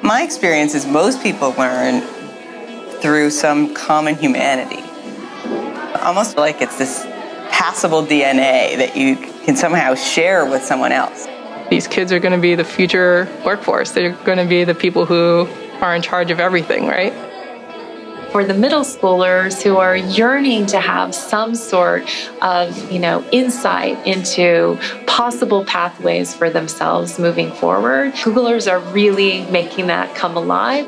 My experience is most people learn through some common humanity. Almost like it's this passable DNA that you can somehow share with someone else. These kids are going to be the future workforce. They're going to be the people who are in charge of everything, right? For the middle schoolers who are yearning to have some sort of, insight into possible pathways for themselves moving forward, Googlers are really making that come alive.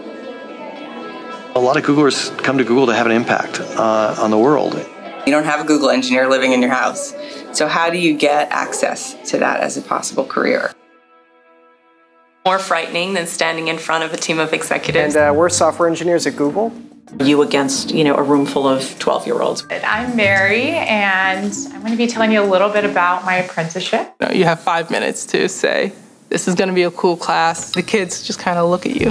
A lot of Googlers come to Google to have an impact on the world. You don't have a Google engineer living in your house. So how do you get access to that as a possible career? More frightening than standing in front of a team of executives. And we're software engineers at Google. You against, a room full of 12-year-olds. I'm Mary, and I'm going to be telling you a little bit about my apprenticeship. You have 5 minutes to say, this is going to be a cool class. The kids just kind of look at you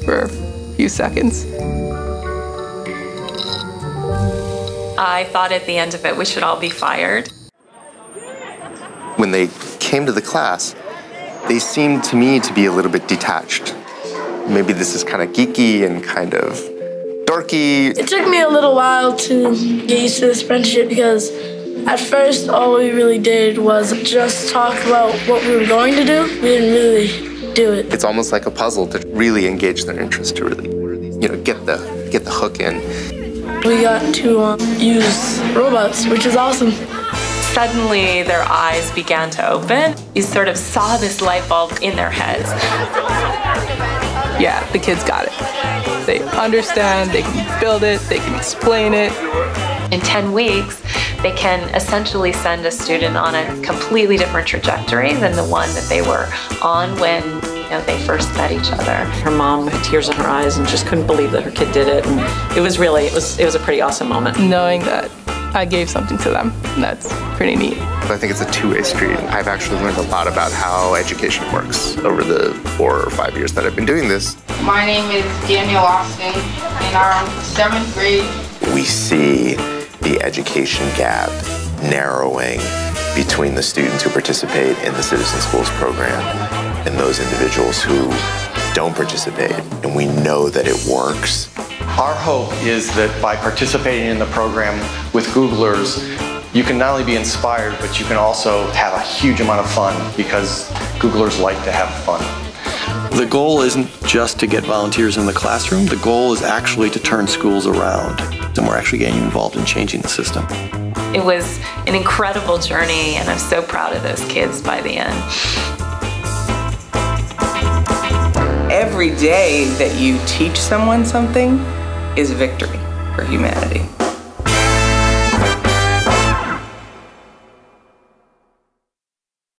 for a few seconds. I thought at the end of it, we should all be fired. When they came to the class, they seemed to me to be a little bit detached. Maybe this is kind of geeky and kind of dorky. It took me a little while to get used to this apprenticeship because at first all we really did was just talk about what we were going to do. We didn't really do it. It's almost like a puzzle to really engage their interest, to really, get the hook in. We got to use robots, which is awesome. Suddenly their eyes began to open. You sort of saw this light bulb in their heads. Yeah, the kids got it. They understand, they can build it, they can explain it. In 10 weeks, they can essentially send a student on a completely different trajectory than the one that they were on when they first met each other. Her mom had tears in her eyes and just couldn't believe that her kid did it. And it was a pretty awesome moment. Knowing that I gave something to them, that's pretty neat. I think it's a two-way street. I've actually learned a lot about how education works over the 4 or 5 years that I've been doing this. My name is Daniel Austin, and I'm 7th grade. We see the education gap narrowing between the students who participate in the Citizen Schools program and those individuals who don't participate, and we know that it works. Our hope is that by participating in the program with Googlers, you can not only be inspired, but you can also have a huge amount of fun because Googlers like to have fun. The goal isn't just to get volunteers in the classroom. The goal is actually to turn schools around. And we're actually getting involved in changing the system. It was an incredible journey, and I'm so proud of those kids by the end. Every day that you teach someone something is a victory for humanity.